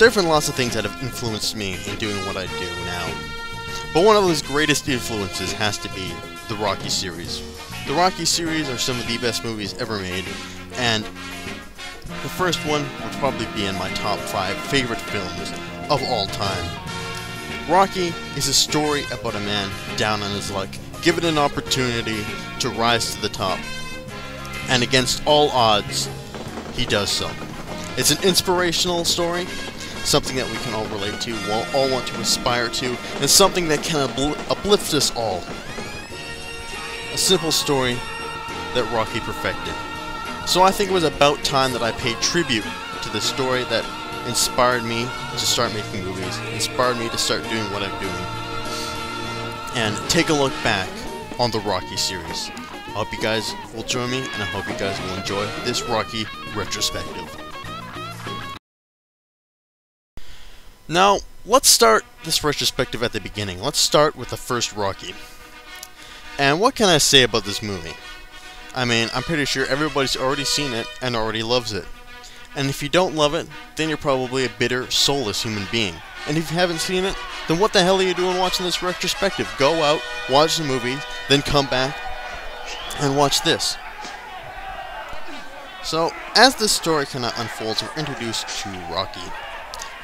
there have been lots of things that have influenced me in doing what I do now. But one of those greatest influences has to be the Rocky series. The Rocky series are some of the best movies ever made, and the first one would probably be in my top 5 favorite films of all time. Rocky is a story about a man down on his luck, given an opportunity to rise to the top, and against all odds, he does so. It's an inspirational story, something that we can all relate to, all want to aspire to, and something that can uplift us all. A simple story that Rocky perfected. So I think it was about time that I paid tribute to the story that inspired me to start making movies, inspired me to start doing what I'm doing, and take a look back on the Rocky series. I hope you guys will join me, and I hope you guys will enjoy this Rocky retrospective. Now, let's start this retrospective at the beginning. Let's start with the first Rocky. And what can I say about this movie? I mean, I'm pretty sure everybody's already seen it and already loves it. And if you don't love it, then you're probably a bitter, soulless human being. And if you haven't seen it, then what the hell are you doing watching this retrospective? Go out, watch the movie, then come back and watch this. So, as this story kind of unfolds, we're introduced to Rocky,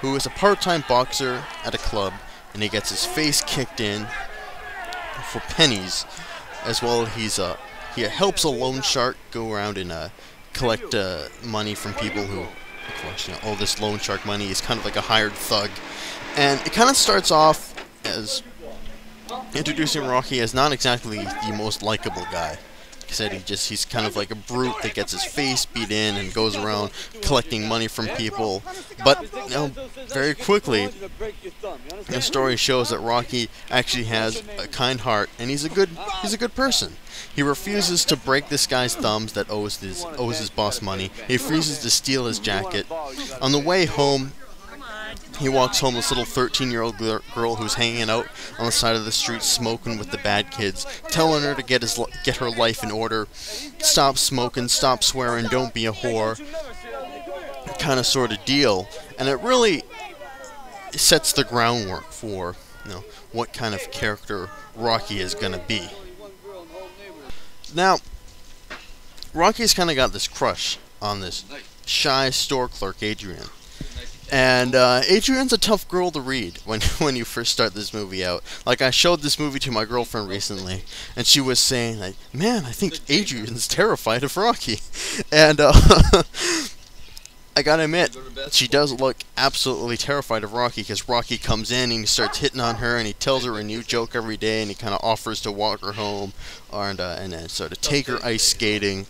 who is a part-time boxer at a club, and he gets his face kicked in for pennies, as well as he helps a loan shark go around and collect money from people who, of course, all this loan shark money is kind of like a hired thug. And it kind of starts off as introducing Rocky as not exactly the most likable guy. Like I said, he's kind of like a brute that gets his face beat in and goes around collecting money from people. But very quickly, the story shows that Rocky actually has a kind heart, and he's a good person. He refuses to break this guy's thumbs that owes his boss money. He refuses to steal his jacket. On the way home, he walks home this little 13-year-old girl who's hanging out on the side of the street smoking with the bad kids, telling her to get her life in order, stop smoking, stop swearing, don't be a whore, kind of sort of deal. And it really sets the groundwork for what kind of character Rocky is going to be. Now, Rocky's kind of got this crush on this shy store clerk, Adrian. And Adrian's a tough girl to read when you first start this movie out. Like, I showed this movie to my girlfriend recently, and she was saying, like, man, I think Adrian's terrified of Rocky. And I gotta admit, she does look absolutely terrified of Rocky, because Rocky comes in and he starts hitting on her, and he tells her a new joke every day, and he kind of offers to walk her home, and then sort of take her ice skating.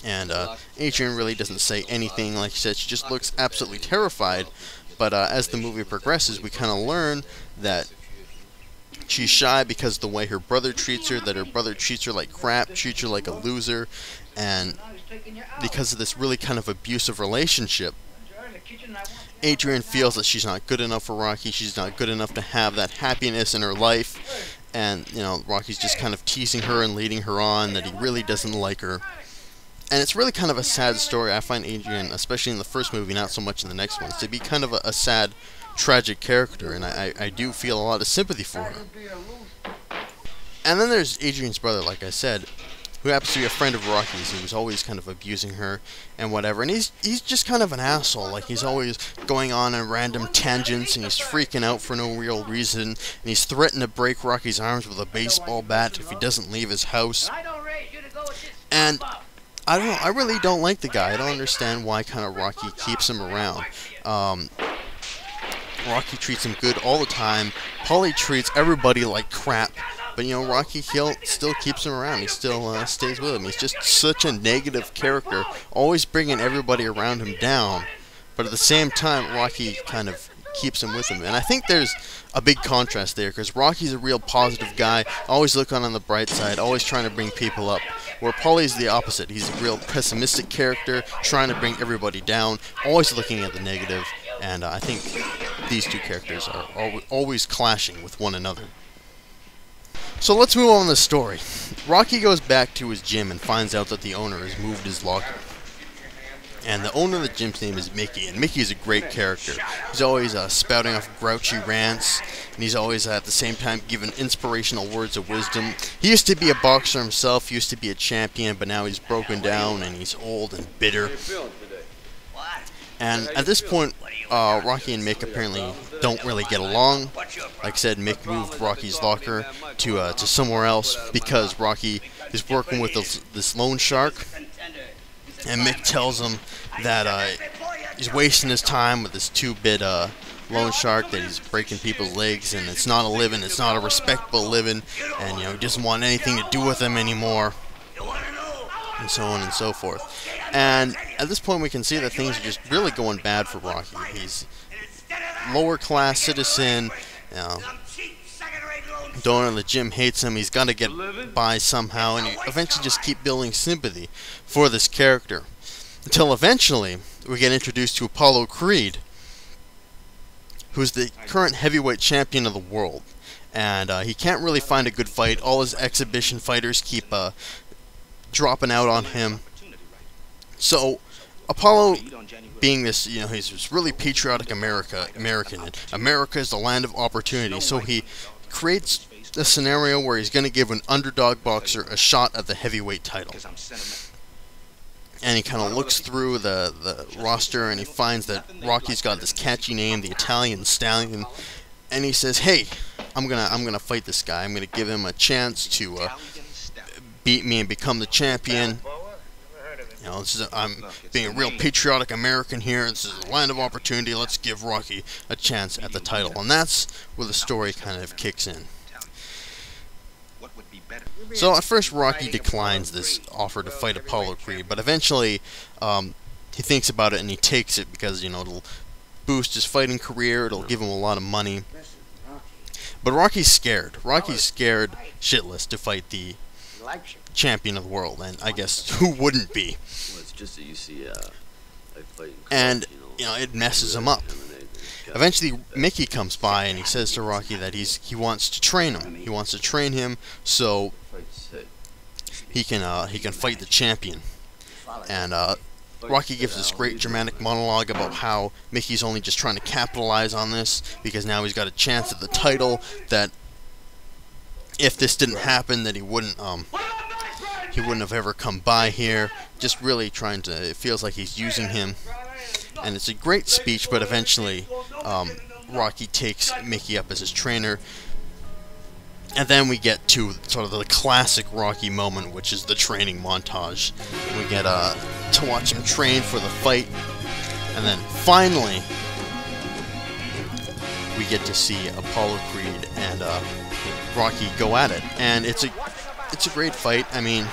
And Adrian really doesn't say anything. Like I said, she just looks absolutely terrified. But as the movie progresses, we kind of learn that she's shy because of the way her brother treats her, that her brother treats her like crap, treats her like a loser, and because of this really kind of abusive relationship, Adrian feels that she's not good enough for Rocky, she's not good enough to have that happiness in her life, and, Rocky's just kind of teasing her and leading her on, that he really doesn't like her. And it's really kind of a sad story. I find Adrian, especially in the first movie, not so much in the next ones, to be kind of a sad, tragic character, and I do feel a lot of sympathy for her. And then there's Adrian's brother, like I said, who happens to be a friend of Rocky's, who's always kind of abusing her and whatever. And he's just kind of an asshole. Like, he's always going on random tangents, and he's freaking out for no real reason, and he's threatened to break Rocky's arms with a baseball bat if he doesn't leave his house. And I don't know, I really don't like the guy. I don't understand why kind of Rocky keeps him around. Rocky treats him good all the time. Paulie treats everybody like crap. But, Rocky still keeps him around. He still stays with him. He's just such a negative character, always bringing everybody around him down. But at the same time, Rocky kind of keeps him with him. And I think there's a big contrast there, because Rocky's a real positive guy, always looking on the bright side, always trying to bring people up. Where Paulie's the opposite. He's a real pessimistic character, trying to bring everybody down, always looking at the negative, and I think these two characters are always clashing with one another. So let's move on to the story. Rocky goes back to his gym and finds out that the owner has moved his locker. And the owner of the gym's name is Mickey, and Mickey's a great character. He's always spouting off grouchy rants, and he's always at the same time giving inspirational words of wisdom. He used to be a boxer himself, he used to be a champion, but now he's broken down and he's old and bitter. And at this point, Rocky and Mick apparently don't really get along. Like I said, Mick moved Rocky's locker to somewhere else because Rocky is working with this loan shark. And Mick tells him that he's wasting his time with this two-bit loan shark, that he's breaking people's legs, and it's not a living, it's not a respectable living, and he doesn't want anything to do with him anymore, and so on and so forth. And at this point we can see that things are just really going bad for Rocky. He's lower class citizen, the owner of the gym hates him, he's got to get by somehow, and you eventually just keep building sympathy for this character. Until eventually, we get introduced to Apollo Creed, who's the current heavyweight champion of the world. And he can't really find a good fight. All his exhibition fighters keep dropping out on him. So, Apollo, being this, he's this really patriotic American, and America is the land of opportunity, so he creates a scenario where he's going to give an underdog boxer a shot at the heavyweight title. And he kind of looks through the roster and he finds that Rocky's got this catchy name, the Italian Stallion, and he says, "Hey, I'm gonna fight this guy. I'm gonna give him a chance to beat me and become the champion. I'm being a real patriotic American here. This is a land of opportunity. Let's give Rocky a chance at the title." And that's where the story kind of kicks in. So at first Rocky declines this offer to fight Apollo Creed, but eventually he thinks about it and he takes it because, it'll boost his fighting career, it'll give him a lot of money. But Rocky's scared. Rocky's scared shitless to fight the champion of the world, and I guess who wouldn't be? Well, it's just that you see, and it messes him up. Eventually, Mickey comes by and he says to Rocky that he wants to train him. He wants to train him so he can fight the champion. And Rocky gives this great dramatic monologue about how Mickey's only just trying to capitalize on this because now he's got a chance at the title. That if this didn't happen, that he wouldn't have ever come by here. Just really trying to. It feels like he's using him. And it's a great speech, but eventually Rocky takes Mickey up as his trainer. And then we get to sort of the classic Rocky moment, which is the training montage. We get to watch him train for the fight. And then finally, we get to see Apollo Creed and Rocky go at it. And it's a great fight. I mean,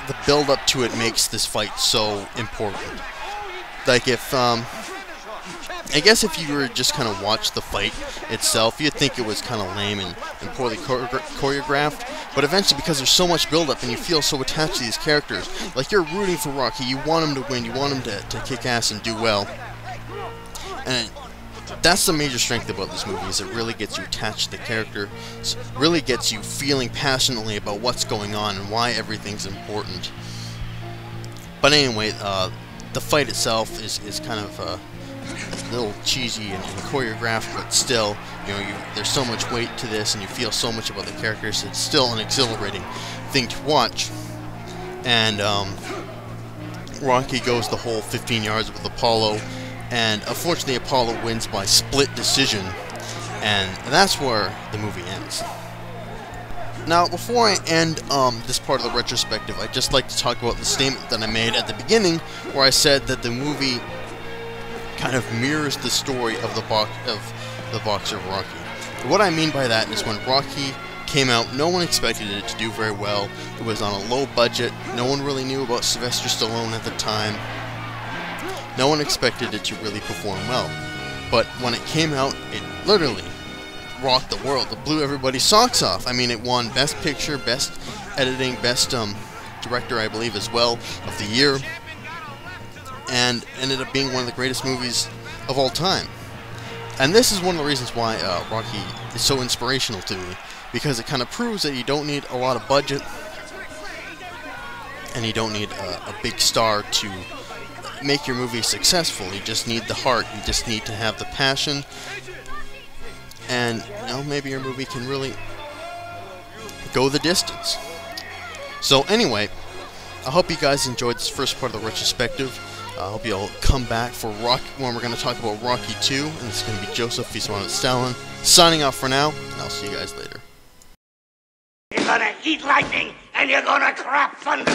the build up to it makes this fight so important. Like I guess if you were just kind of watch the fight itself, you'd think it was kind of lame and poorly choreographed. But eventually, because there's so much build up and you feel so attached to these characters, like you're rooting for Rocky, you want him to win, you want him to kick ass and do well. And that's the major strength about this movie, is it really gets you attached to the character, really gets you feeling passionately about what's going on and why everything's important. But anyway, the fight itself is kind of a little cheesy and choreographed, but still, there's so much weight to this and you feel so much about the characters. It's still an exhilarating thing to watch. And Rocky goes the whole 15 yards with Apollo, and unfortunately Apollo wins by split decision, and that's where the movie ends. Now, before I end this part of the retrospective, I'd just like to talk about the statement that I made at the beginning, where I said that the movie kind of mirrors the story of the boxer Rocky. What I mean by that is when Rocky came out, no one expected it to do very well. It was on a low budget. No one really knew about Sylvester Stallone at the time. No one expected it to really perform well. But when it came out, it literally rocked the world. It blew everybody's socks off. I mean, it won Best Picture, Best Editing, Best Director, I believe, as well, of the year. And ended up being one of the greatest movies of all time. And this is one of the reasons why Rocky is so inspirational to me, because it kind of proves that you don't need a lot of budget. and you don't need a big star to make your movie successful. You just need the heart. You just need to have the passion, and maybe your movie can really go the distance. So anyway, I hope you guys enjoyed this first part of the retrospective. I hope you'll come back for Rocky when we're going to talk about Rocky 2, and it's going to be Joseph, he's one of Stalin. Signing off for now, and I'll see you guys later. You're gonna eat lightning, and you're gonna crap thunder.